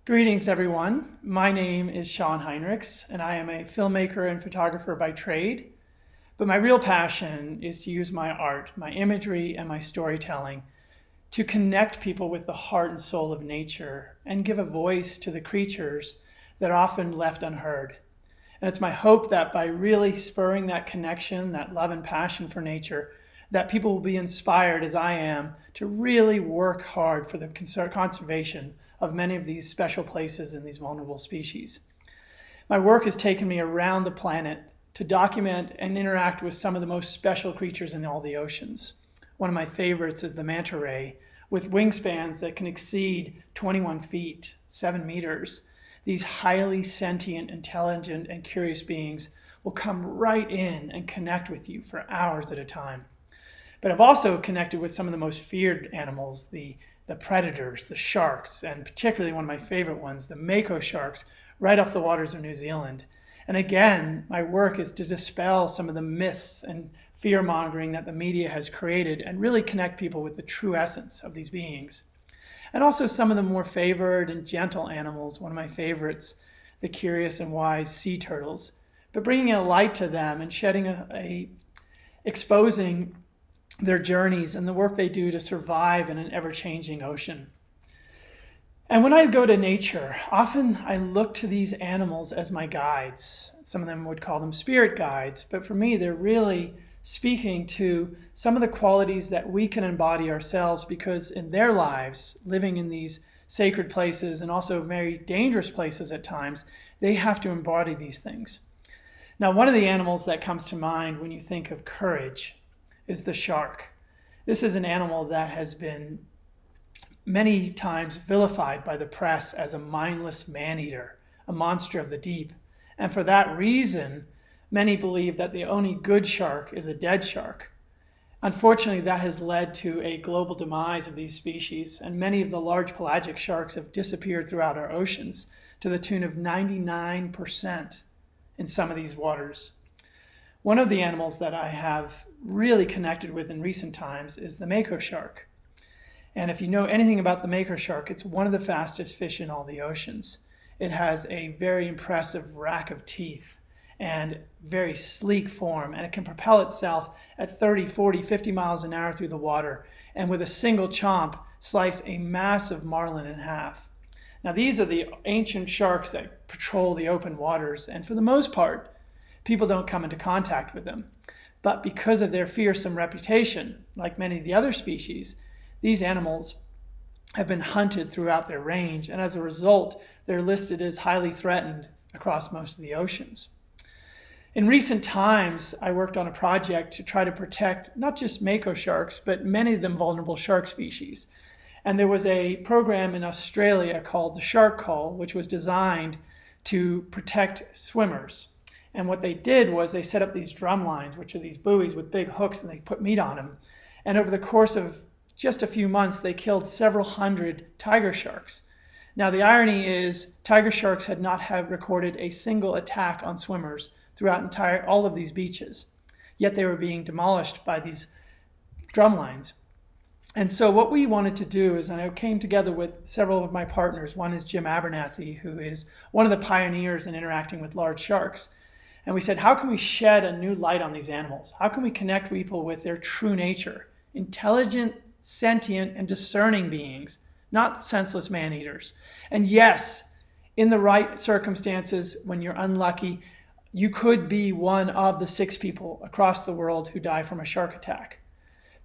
Greetings, everyone. My name is Shawn Heinrichs, and I am a filmmaker and photographer by trade. But my real passion is to use my art, my imagery, and my storytelling to connect people with the heart and soul of nature and give a voice to the creatures that are often left unheard. And it's my hope that by really spurring that connection, that love and passion for nature, that people will be inspired, as I am, to really work hard for the conservation of many of these special places and these vulnerable species. My work has taken me around the planet to document and interact with some of the most special creatures in all the oceans. One of my favorites is the manta ray, with wingspans that can exceed 21 feet, 7 meters. These highly sentient, intelligent, and curious beings will come right in and connect with you for hours at a time. But I've also connected with some of the most feared animals, the predators, the sharks, and particularly one of my favorite ones, the mako sharks, right off the waters of New Zealand. And again, my work is to dispel some of the myths and fear-mongering that the media has created and really connect people with the true essence of these beings. And also some of the more favored and gentle animals, one of my favorites, the curious and wise sea turtles, but bringing a light to them and exposing their journeys and the work they do to survive in an ever-changing ocean. And when I go to nature, often I look to these animals as my guides. Some of them would call them spirit guides, but for me, they're really speaking to some of the qualities that we can embody ourselves, because in their lives, living in these sacred places and also very dangerous places at times, they have to embody these things. Now, one of the animals that comes to mind when you think of courage is the shark. This is an animal that has been many times vilified by the press as a mindless man-eater, a monster of the deep. And for that reason, many believe that the only good shark is a dead shark. Unfortunately, that has led to a global demise of these species, and many of the large pelagic sharks have disappeared throughout our oceans to the tune of 99% in some of these waters. One of the animals that I have really connected with in recent times is the mako shark. And if you know anything about the mako shark, it's one of the fastest fish in all the oceans. It has a very impressive rack of teeth and very sleek form, and it can propel itself at 30, 40, 50 miles an hour through the water, and with a single chomp, slice a massive marlin in half. Now, these are the ancient sharks that patrol the open waters, and for the most part, people don't come into contact with them. But because of their fearsome reputation, like many of the other species, these animals have been hunted throughout their range, and as a result, they're listed as highly threatened across most of the oceans. In recent times, I worked on a project to try to protect not just mako sharks, but many of them vulnerable shark species. And there was a program in Australia called the Shark Call, which was designed to protect swimmers. And what they did was they set up these drum lines, which are these buoys with big hooks, and they put meat on them. And over the course of just a few months, they killed several hundred tiger sharks. Now, the irony is tiger sharks had not recorded a single attack on swimmers throughout all of these beaches, yet they were being demolished by these drum lines. And so what we wanted to do is, and I came together with several of my partners. One is Jim Abernathy, who is one of the pioneers in interacting with large sharks. And we said, how can we shed a new light on these animals? How can we connect people with their true nature? Intelligent, sentient, and discerning beings, not senseless man-eaters. And yes, in the right circumstances, when you're unlucky, you could be one of the 6 people across the world who die from a shark attack.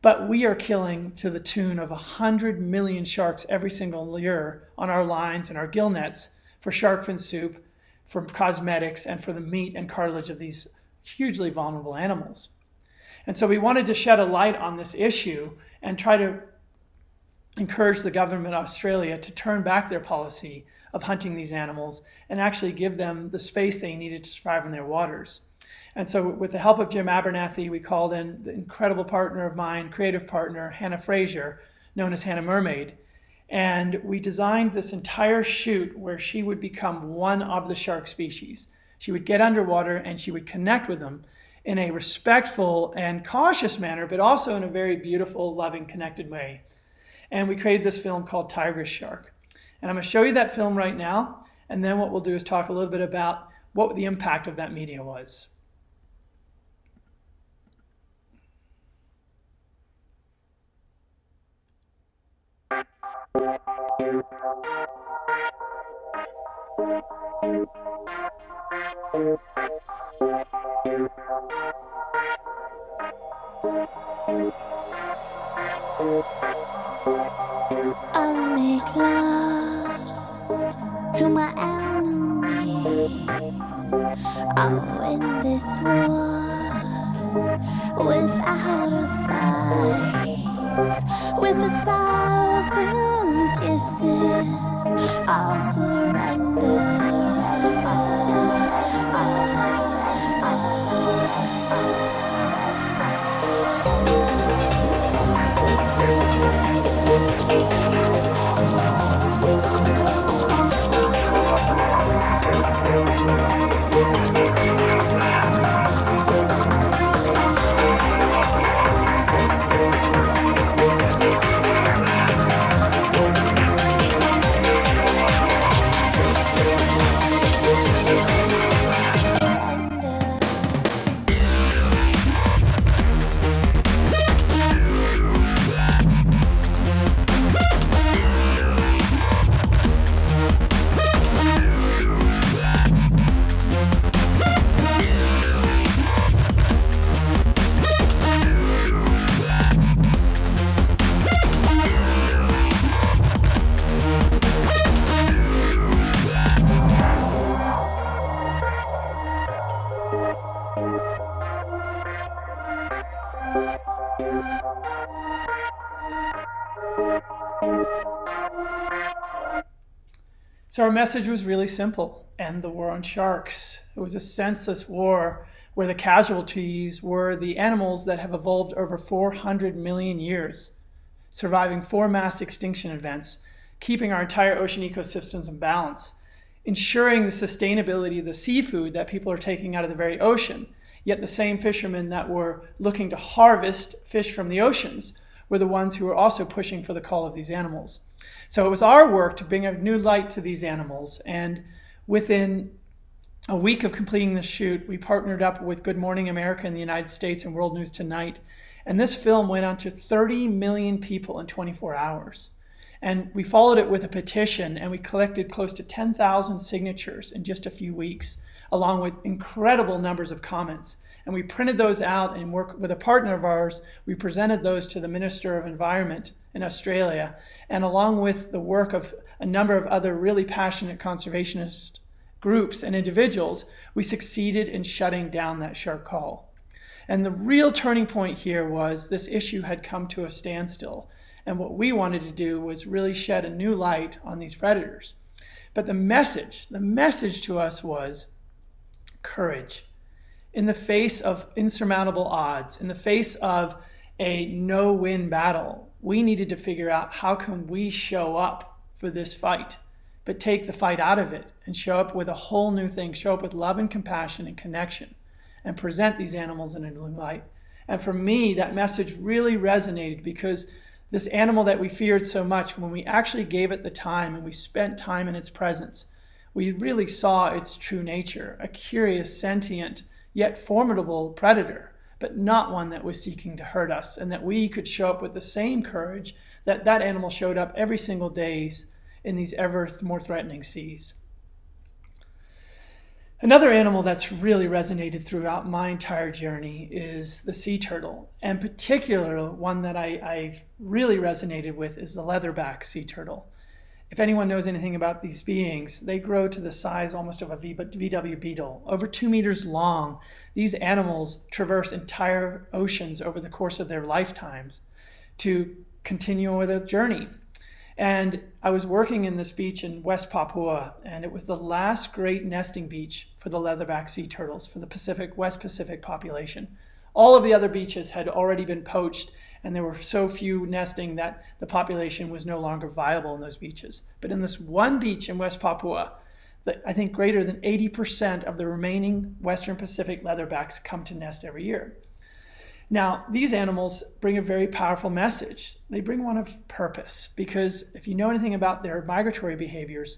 But we are killing to the tune of 100 million sharks every single year on our lines and our gill nets for shark fin soup, for cosmetics, and for the meat and cartilage of these hugely vulnerable animals. And so we wanted to shed a light on this issue and try to encourage the government of Australia to turn back their policy of hunting these animals and actually give them the space they needed to survive in their waters. And so with the help of Jim Abernathy, we called in the incredible partner of mine, creative partner, Hannah Fraser, known as Hannah Mermaid. And we designed this entire shoot where she would become one of the shark species. She would get underwater and she would connect with them in a respectful and cautious manner, but also in a very beautiful, loving, connected way. And we created this film called Tigress Shark. And I'm going to show you that film right now, and then what we'll do is talk a little bit about what the impact of that media was. I make love to my enemy. I'll win this war without a fight. With 1,000 kisses, I'll surrender. So our message was really simple: end the war on sharks. It was a senseless war where the casualties were the animals that have evolved over 400 million years, surviving 4 mass extinction events, keeping our entire ocean ecosystems in balance, ensuring the sustainability of the seafood that people are taking out of the very ocean. Yet the same fishermen that were looking to harvest fish from the oceans were the ones who were also pushing for the call of these animals. So it was our work to bring a new light to these animals. And within a week of completing the shoot, we partnered up with Good Morning America in the United States and World News Tonight. And this film went on to 30 million people in 24 hours. And we followed it with a petition, and we collected close to 10,000 signatures in just a few weeks, along with incredible numbers of comments. And we printed those out and worked with a partner of ours. We presented those to the Minister of Environment in Australia. And along with the work of a number of other really passionate conservationist groups and individuals, we succeeded in shutting down that shark call. And the real turning point here was this issue had come to a standstill. And what we wanted to do was really shed a new light on these predators. But the message to us was courage. In the face of insurmountable odds, in the face of a no-win battle, we needed to figure out how can we show up for this fight, but take the fight out of it and show up with a whole new thing, show up with love and compassion and connection, and present these animals in a new light. And for me, that message really resonated, because this animal that we feared so much, when we actually gave it the time and we spent time in its presence, we really saw its true nature, a curious, sentient, yet formidable predator, but not one that was seeking to hurt us, and that we could show up with the same courage that that animal showed up every single day in these ever more threatening seas. Another animal that's really resonated throughout my entire journey is the sea turtle, and particularly one that I've really resonated with is the leatherback sea turtle. If anyone knows anything about these beings, they grow to the size almost of a VW beetle, over 2 meters long. These animals traverse entire oceans over the course of their lifetimes to continue with their journey. And I was working in this beach in West Papua, and it was the last great nesting beach for the leatherback sea turtles for the West Pacific population. All of the other beaches had already been poached, and there were so few nesting that the population was no longer viable in those beaches. But in this one beach in West Papua, I think greater than 80% of the remaining Western Pacific leatherbacks come to nest every year. Now, these animals bring a very powerful message. They bring one of purpose, because if you know anything about their migratory behaviors,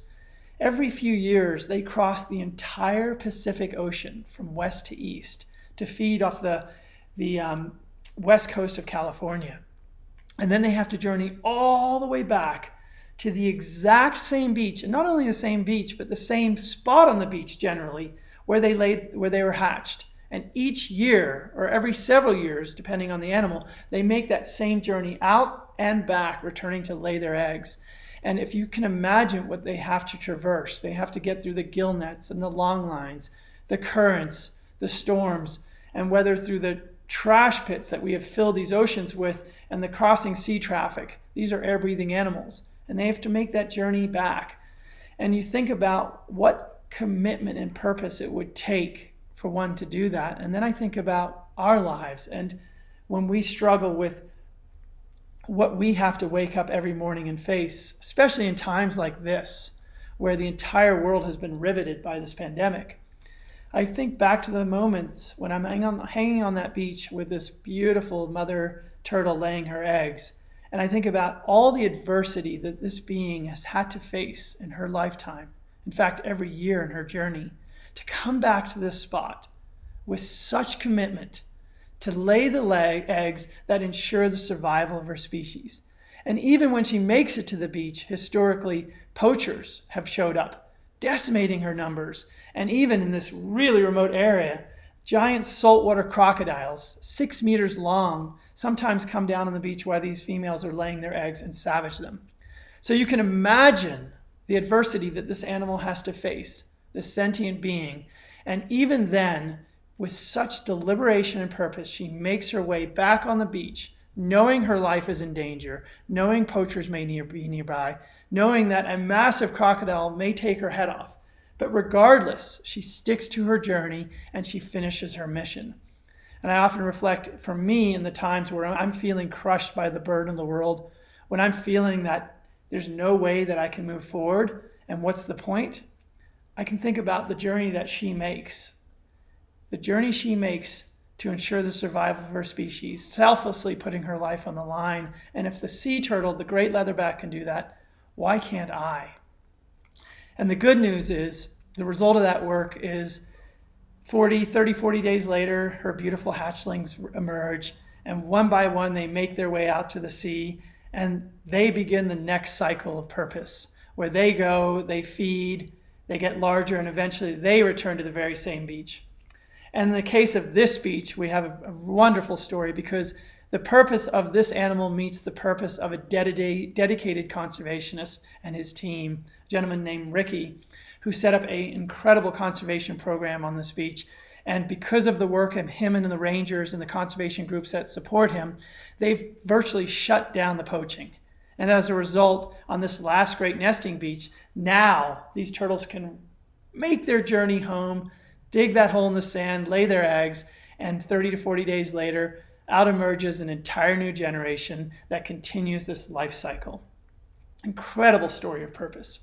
every few years they cross the entire Pacific Ocean from west to east to feed off the west coast of California. And then they have to journey all the way back to the exact same beach, and not only the same beach, but the same spot on the beach generally where they were hatched. And each year, or every several years, depending on the animal, they make that same journey out and back, returning to lay their eggs. And if you can imagine what they have to traverse, they have to get through the gill nets and the long lines, the currents, the storms, and weather through the trash pits that we have filled these oceans with, and the crossing sea traffic. These are air-breathing animals, and they have to make that journey back. And you think about what commitment and purpose it would take for one to do that. And then I think about our lives, and when we struggle with what we have to wake up every morning and face, especially in times like this, where the entire world has been riveted by this pandemic. I think back to the moments when I'm hanging on that beach with this beautiful mother turtle laying her eggs, and I think about all the adversity that this being has had to face in her lifetime, in fact, every year in her journey, to come back to this spot with such commitment to lay the eggs that ensure the survival of her species. And even when she makes it to the beach, historically, poachers have showed up, decimating her numbers. And even in this really remote area, giant saltwater crocodiles, 6 meters long, sometimes come down on the beach while these females are laying their eggs and savage them. So you can imagine the adversity that this animal has to face, this sentient being. And even then, with such deliberation and purpose, she makes her way back on the beach, knowing her life is in danger, knowing poachers may be nearby, knowing that a massive crocodile may take her head off. But regardless, she sticks to her journey and she finishes her mission. And I often reflect, for me, in the times where I'm feeling crushed by the burden of the world, when I'm feeling that there's no way that I can move forward, and what's the point? I can think about the journey that she makes. The journey she makes to ensure the survival of her species, selflessly putting her life on the line. And if the sea turtle, the great leatherback, can do that, why can't I? And the good news is, the result of that work is 40 days later, her beautiful hatchlings emerge, and one by one they make their way out to the sea, and they begin the next cycle of purpose, where they go, they feed, they get larger, and eventually they return to the very same beach. And in the case of this beach, we have a wonderful story, because the purpose of this animal meets the purpose of a dedicated conservationist and his team, a gentleman named Ricky, who set up an incredible conservation program on this beach. And because of the work of him and the rangers and the conservation groups that support him, they've virtually shut down the poaching. And as a result, on this last great nesting beach, now these turtles can make their journey home, dig that hole in the sand, lay their eggs, and 30 to 40 days later, out emerges an entire new generation that continues this life cycle. Incredible story of purpose.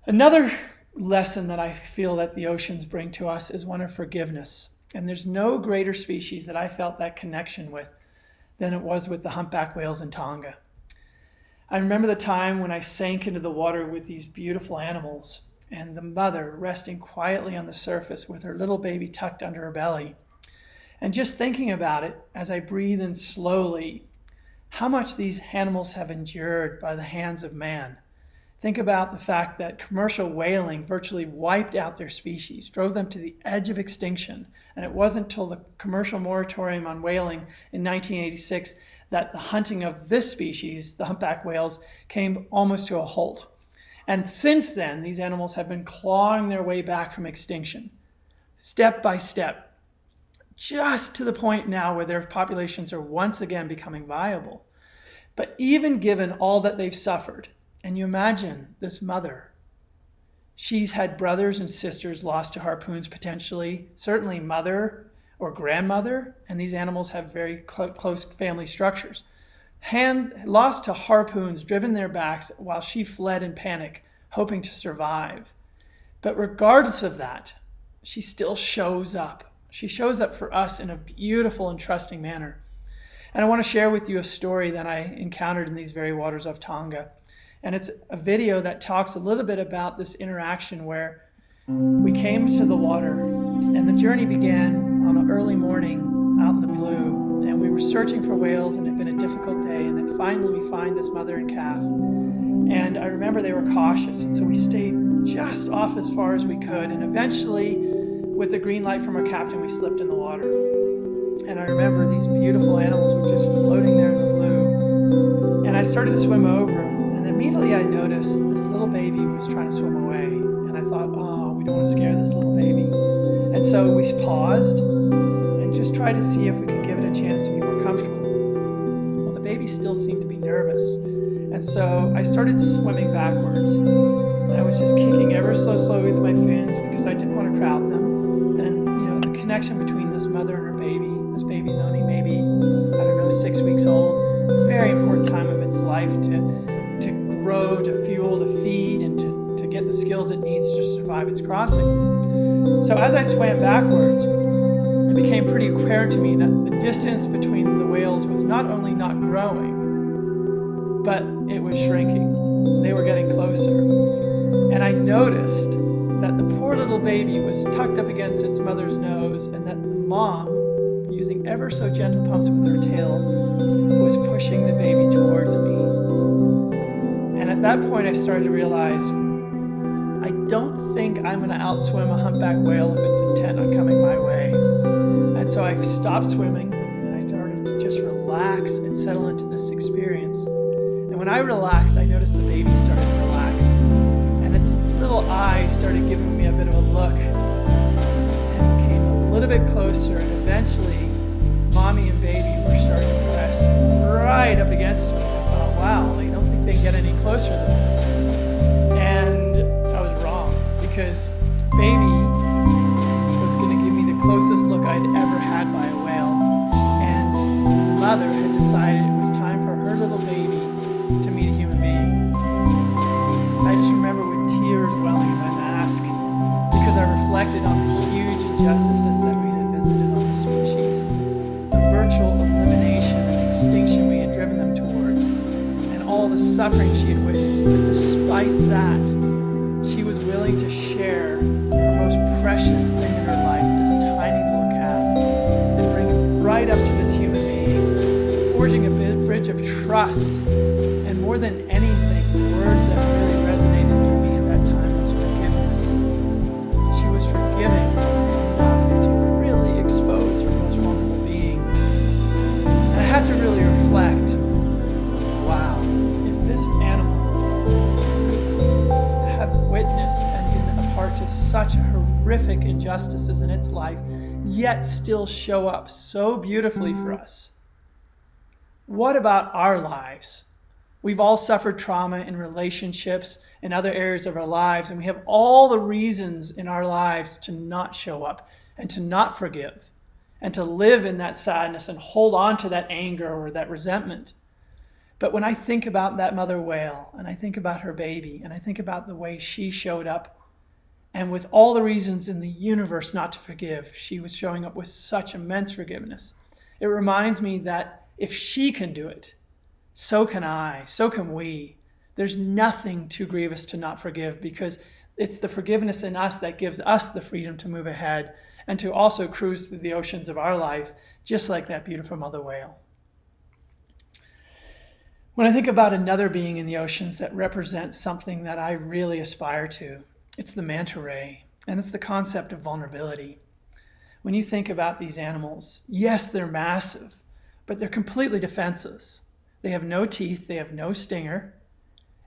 Another lesson that I feel that the oceans bring to us is one of forgiveness. And there's no greater species that I felt that connection with than it was with the humpback whales in Tonga. I remember the time when I sank into the water with these beautiful animals, and the mother resting quietly on the surface with her little baby tucked under her belly. And just thinking about it as I breathe in slowly, how much these animals have endured by the hands of man. Think about the fact that commercial whaling virtually wiped out their species, drove them to the edge of extinction. And it wasn't until the commercial moratorium on whaling in 1986 that the hunting of this species, the humpback whales, came almost to a halt. And since then, these animals have been clawing their way back from extinction, step by step, just to the point now where their populations are once again becoming viable. But even given all that they've suffered, and you imagine this mother, she's had brothers and sisters lost to harpoons potentially, certainly mother or grandmother, and these animals have very close family structures. Lost to harpoons driven their backs while she fled in panic, hoping to survive. But regardless of that, she still shows up She shows up for us in a beautiful and trusting manner. And I want to share with you a story that I encountered in these very waters of Tonga. And it's a video that talks a little bit about this interaction where we came to the water, and the journey began on an early morning out in the blue, and we were searching for whales, and it had been a difficult day, and then finally we find this mother and calf. And I remember they were cautious, and so we stayed just off as far as we could, and eventually, with the green light from our captain, we slipped in the water. And I remember these beautiful animals were just floating there in the blue, and I started to swim over them, and immediately I noticed this little baby was trying to swim away, and I thought, oh, we don't want to scare this little baby. And so we paused and just tried to see if we could give it a chance to be more comfortable. Well, the baby still seemed to be nervous. And so I started swimming backwards. And I was just kicking ever so slowly with my fins because I didn't want to crowd them. And, the connection between this mother and her baby, this baby's only maybe, 6 weeks old, very important time of its life to grow, to fuel, to feed, and to get the skills it needs to survive its crossing. So as I swam backwards, it became pretty apparent to me that the distance between the whales was not only not growing, but it was shrinking. They were getting closer. And I noticed that the poor little baby was tucked up against its mother's nose, and that the mom, using ever so gentle pumps with her tail, was pushing the baby towards me. And at that point I started to realize, I don't think I'm going to outswim a humpback whale if it's intent on coming my way. And so I stopped swimming, and I started to just relax and settle into this experience. And when I relaxed, I noticed the baby started to relax. And its little eyes started giving me a bit of a look. And came a little bit closer, and eventually, mommy and baby were starting to press right up against me. I thought, wow, I don't think they can get any closer than this. And I was wrong, because baby was going to give me the closest look I'd ever had by a whale. And mother had decided it was time for her little baby to meet a human being. I just remember with tears welling in my mask, because I reflected on the huge injustices that we had visited on the species, the virtual elimination and extinction we had driven them towards, and all the suffering she had witnessed. But despite that, she was willing to share her most precious thing in her life, this tiny little calf, and bring it right up to this human being, forging a bridge of trust. And more than anything, the words that really resonated through me at that time was forgiveness. She was forgiving enough to really expose her most vulnerable being. And I had to really reflect, wow, if this animal could have witnessed and been a part to such horrific injustices in its life, yet still show up so beautifully for us, what about our lives? We've all suffered trauma in relationships and other areas of our lives, and we have all the reasons in our lives to not show up and to not forgive and to live in that sadness and hold on to that anger or that resentment. But when I think about that mother whale, and I think about her baby, and I think about the way she showed up, and with all the reasons in the universe not to forgive, she was showing up with such immense forgiveness. It reminds me that if she can do it, so can I, so can we. There's nothing too grievous to not forgive, because it's the forgiveness in us that gives us the freedom to move ahead and to also cruise through the oceans of our life, just like that beautiful mother whale. When I think about another being in the oceans that represents something that I really aspire to, it's the manta ray, and it's the concept of vulnerability. When you think about these animals, yes, they're massive, but they're completely defenseless. They have no teeth, they have no stinger,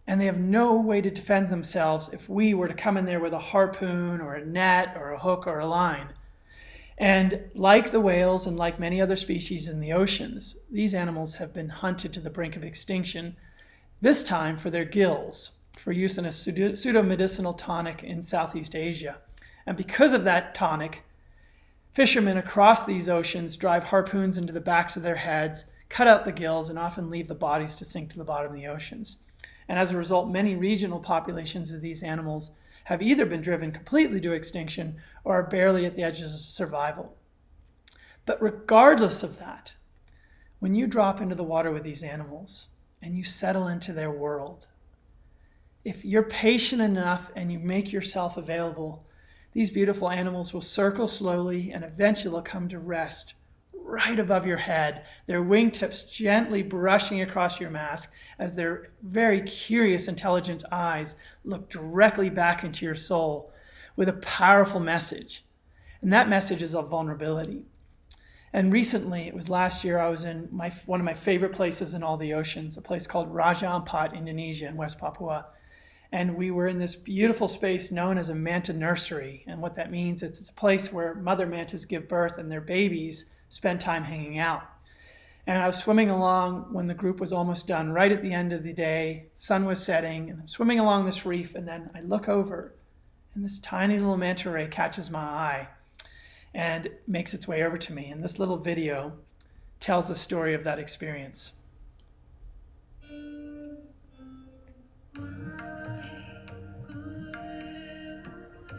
and they have no way to defend themselves if we were to come in there with a harpoon or a net or a hook or a line. And like the whales and like many other species in the oceans, these animals have been hunted to the brink of extinction, this time for their gills, for use in a pseudo-medicinal tonic in Southeast Asia. And because of that tonic, fishermen across these oceans drive harpoons into the backs of their heads, cut out the gills, and often leave the bodies to sink to the bottom of the oceans. And as a result, many regional populations of these animals have either been driven completely to extinction or are barely at the edges of survival. But regardless of that, when you drop into the water with these animals and you settle into their world, if you're patient enough and you make yourself available, these beautiful animals will circle slowly and eventually will come to rest right above your head, their wingtips gently brushing across your mask as their very curious, intelligent eyes look directly back into your soul with a powerful message. And that message is of vulnerability. And recently, it was last year, I was in one of my favorite places in all the oceans, a place called Raja Ampat, Indonesia, in West Papua. And we were in this beautiful space known as a manta nursery. And what that means is it's a place where mother mantas give birth and their babies spend time hanging out. And I was swimming along when the group was almost done, right at the end of the day. The sun was setting, and I'm swimming along this reef, and then I look over, and this tiny little manta ray catches my eye and makes its way over to me. And this little video tells the story of that experience.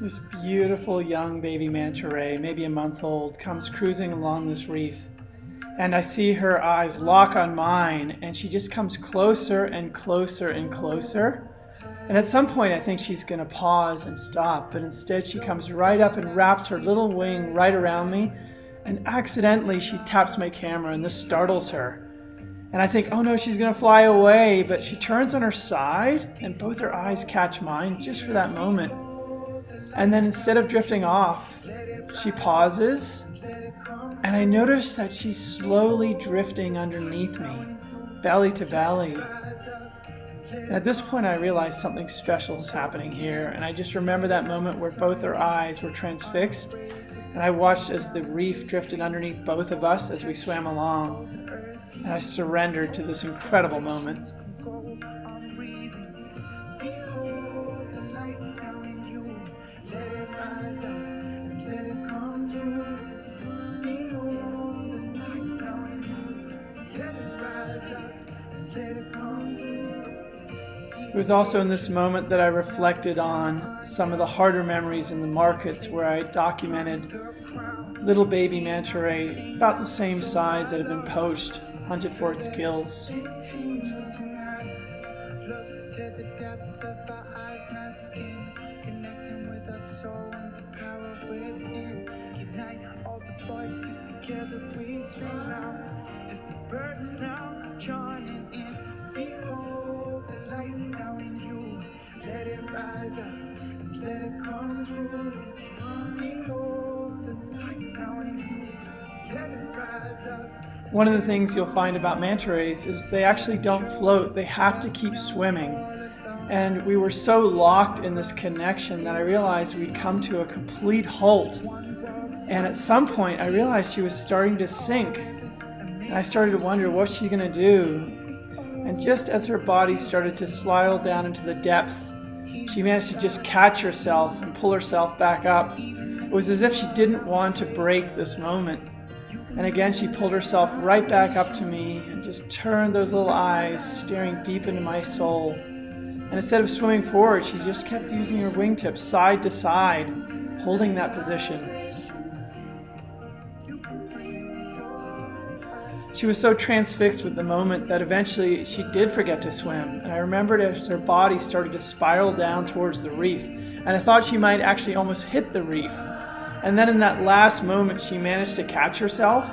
This beautiful young baby manta ray, maybe a month old, comes cruising along this reef. And I see her eyes lock on mine, and she just comes closer and closer and closer. And at some point, I think she's going to pause and stop, but instead she comes right up and wraps her little wing right around me, and accidentally she taps my camera, and this startles her. And I think, oh no, she's going to fly away, but she turns on her side, and both her eyes catch mine just for that moment. And then instead of drifting off, she pauses, and I notice that she's slowly drifting underneath me, belly to belly. And at this point, I realized something special is happening here, and I just remember that moment where both her eyes were transfixed, and I watched as the reef drifted underneath both of us as we swam along, and I surrendered to this incredible moment. It was also in this moment that I reflected on some of the harder memories in the markets where I documented little baby manta ray about the same size that had been poached, hunted for its gills. One of the things you'll find about manta rays is they actually don't float, they have to keep swimming. And we were so locked in this connection that I realized we'd come to a complete halt. And at some point I realized she was starting to sink. And I started to wonder, what's she gonna do? And just as her body started to slide down into the depths, she managed to just catch herself and pull herself back up. It was as if she didn't want to break this moment. And again, she pulled herself right back up to me and just turned those little eyes staring deep into my soul. And instead of swimming forward, she just kept using her wingtips side to side, holding that position. She was so transfixed with the moment that eventually she did forget to swim. And I remembered as her body started to spiral down towards the reef. And I thought she might actually almost hit the reef. And then in that last moment, she managed to catch herself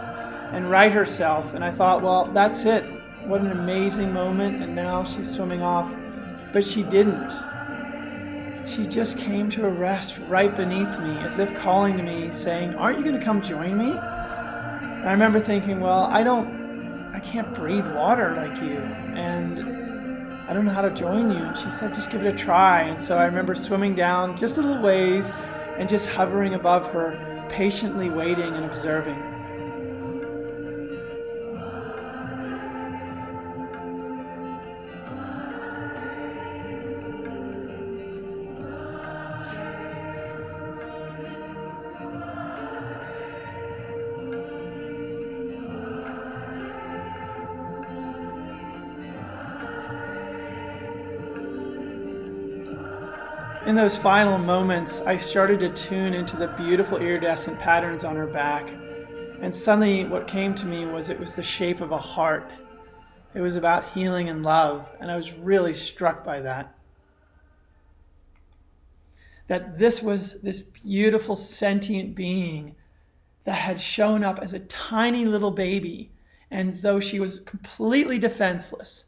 and right herself. And I thought, well, that's it. What an amazing moment. And now she's swimming off. But she didn't. She just came to a rest right beneath me, as if calling to me, saying, aren't you going to come join me? And I remember thinking, well, I can't breathe water like you. And I don't know how to join you. And she said, just give it a try. And so I remember swimming down just a little ways and just hovering above her, patiently waiting and observing. In those final moments, I started to tune into the beautiful iridescent patterns on her back. And suddenly what came to me was it was the shape of a heart. It was about healing and love, and I was really struck by that. That this was this beautiful sentient being that had shown up as a tiny little baby, and though she was completely defenseless,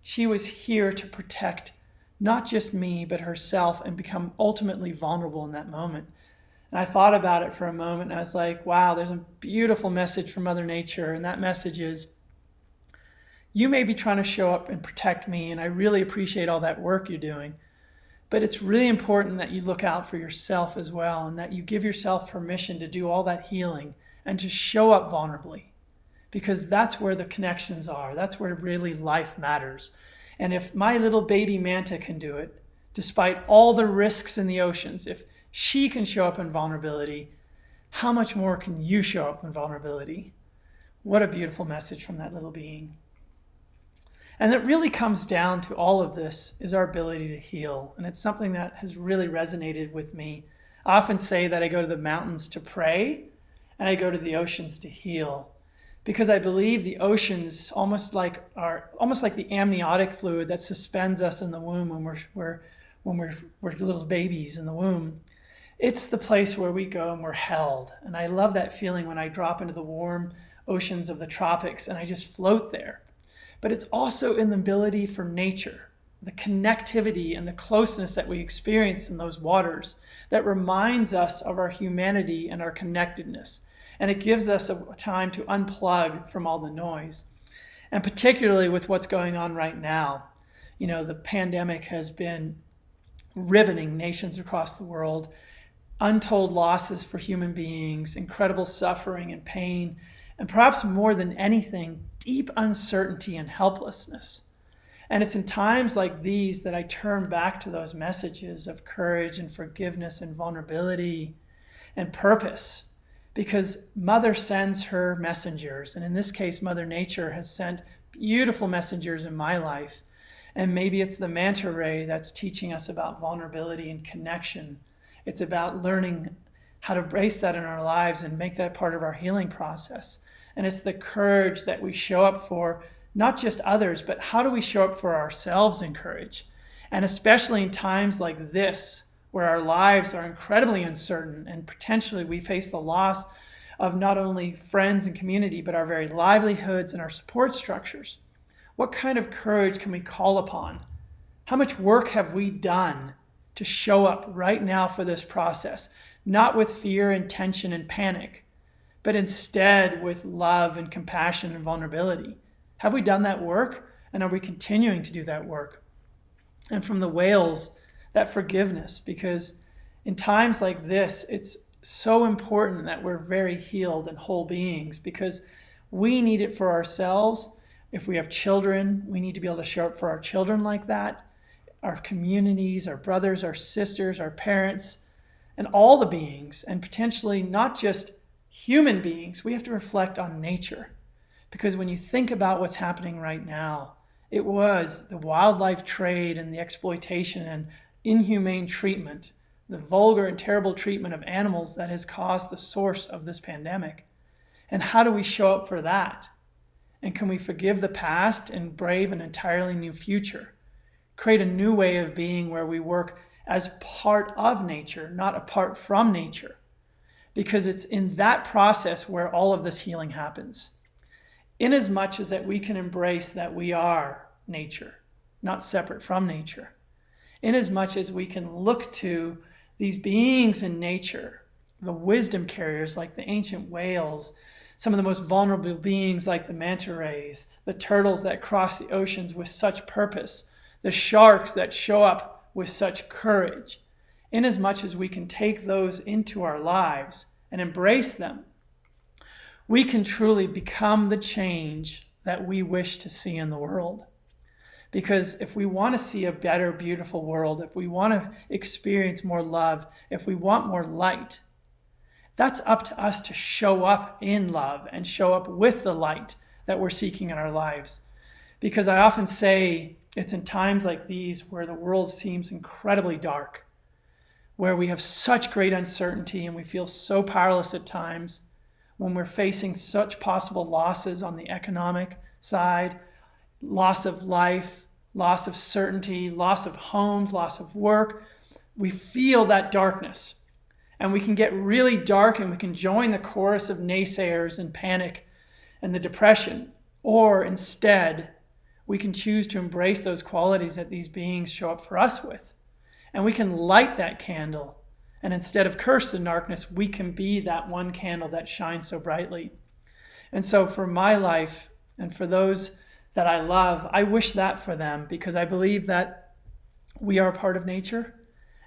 she was here to protect not just me, but herself, and become ultimately vulnerable in that moment. And I thought about it for a moment, and I was like, wow, there's a beautiful message from Mother Nature, and that message is, you may be trying to show up and protect me, and I really appreciate all that work you're doing, but it's really important that you look out for yourself as well, and that you give yourself permission to do all that healing and to show up vulnerably, because that's where the connections are. That's where really life matters. And if my little baby manta can do it, despite all the risks in the oceans, if she can show up in vulnerability, how much more can you show up in vulnerability? What a beautiful message from that little being. And it really comes down to all of this is our ability to heal. And it's something that has really resonated with me. I often say that I go to the mountains to pray and I go to the oceans to heal, because I believe the oceans almost like the amniotic fluid that suspends us in the womb when we're little babies in the womb. It's the place where we go and we're held. And I love that feeling when I drop into the warm oceans of the tropics and I just float there. But it's also in the ability for nature, the connectivity and the closeness that we experience in those waters that reminds us of our humanity and our connectedness. And it gives us a time to unplug from all the noise. And particularly with what's going on right now, the pandemic has been riveting nations across the world, untold losses for human beings, incredible suffering and pain, and perhaps more than anything, deep uncertainty and helplessness. And it's in times like these that I turn back to those messages of courage and forgiveness and vulnerability and purpose, because Mother sends her messengers. And in this case, Mother Nature has sent beautiful messengers in my life. And maybe it's the manta ray that's teaching us about vulnerability and connection. It's about learning how to embrace that in our lives and make that part of our healing process. And it's the courage that we show up for, not just others, but how do we show up for ourselves in courage? And especially in times like this, where our lives are incredibly uncertain and potentially we face the loss of not only friends and community, but our very livelihoods and our support structures. What kind of courage can we call upon? How much work have we done to show up right now for this process? Not with fear and tension and panic, but instead with love and compassion and vulnerability. Have we done that work? And are we continuing to do that work? And from the whales, that forgiveness, because in times like this, it's so important that we're very healed and whole beings, because we need it for ourselves. If we have children, we need to be able to show up for our children like that, our communities, our brothers, our sisters, our parents, and all the beings, and potentially not just human beings. We have to reflect on nature, because when you think about what's happening right now, it was the wildlife trade and the exploitation and inhumane treatment, the vulgar and terrible treatment of animals that has caused the source of this pandemic. And how do we show up for that? And can we forgive the past and brave an entirely new future? Create a new way of being where we work as part of nature, not apart from nature. Because it's in that process where all of this healing happens. Inasmuch as that we can embrace that we are nature, not separate from nature. Inasmuch as we can look to these beings in nature, the wisdom carriers like the ancient whales, some of the most vulnerable beings like the manta rays, the turtles that cross the oceans with such purpose, the sharks that show up with such courage. Inasmuch as we can take those into our lives and embrace them, we can truly become the change that we wish to see in the world. Because if we want to see a better, beautiful world, if we want to experience more love, if we want more light, that's up to us to show up in love and show up with the light that we're seeking in our lives. Because I often say it's in times like these where the world seems incredibly dark, where we have such great uncertainty and we feel so powerless at times, when we're facing such possible losses on the economic side, loss of life, loss of certainty, loss of homes, loss of work, we feel that darkness. And we can get really dark and we can join the chorus of naysayers and panic and the depression. Or instead, we can choose to embrace those qualities that these beings show up for us with. And we can light that candle. And instead of curse the darkness, we can be that one candle that shines so brightly. And so for my life and for those that I love, I wish that for them, because I believe that we are part of nature.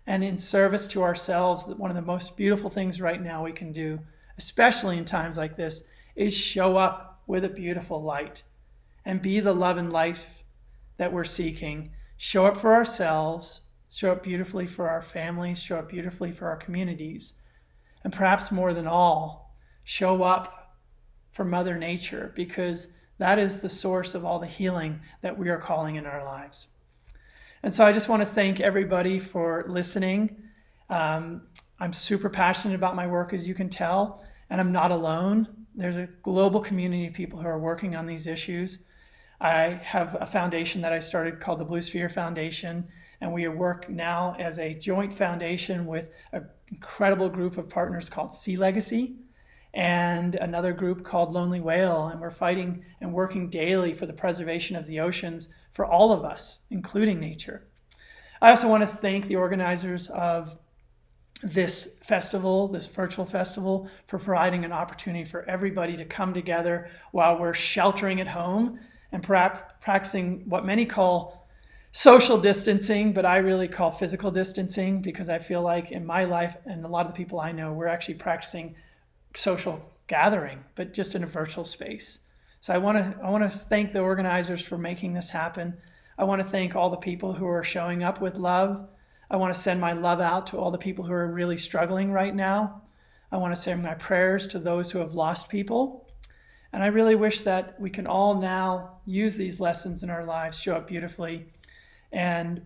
And in service to ourselves, that one of the most beautiful things right now we can do, especially in times like this, is show up with a beautiful light and be the love and life that we're seeking. Show up for ourselves, show up beautifully for our families, show up beautifully for our communities, and perhaps more than all, show up for Mother Nature, because that is the source of all the healing that we are calling in our lives. And so I just want to thank everybody for listening. I'm super passionate about my work, as you can tell, and I'm not alone. There's a global community of people who are working on these issues. I have a foundation that I started called the Blue Sphere Foundation, and we work now as a joint foundation with an incredible group of partners called Sea Legacy and another group called Lonely Whale, and we're fighting and working daily for the preservation of the oceans for all of us, including nature. I also want to thank the organizers of this festival, this virtual festival, for providing an opportunity for everybody to come together while we're sheltering at home and practicing what many call social distancing, but I really call physical distancing, because I feel like in my life and a lot of the people I know, we're actually practicing social gathering, but just in a virtual space. So I want to thank the organizers for making this happen. I want to thank all the people who are showing up with love. I want to send my love out to all the people who are really struggling right now. I want to send my prayers to those who have lost people. And I really wish that we can all now use these lessons in our lives, show up beautifully. And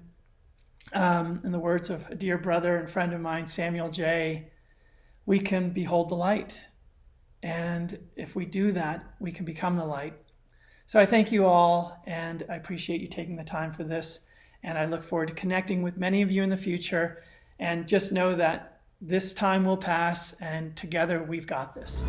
in the words of a dear brother and friend of mine, Samuel J., we can behold the light. And if we do that, we can become the light. So I thank you all, and I appreciate you taking the time for this. And I look forward to connecting with many of you in the future. And just know that this time will pass, and together we've got this.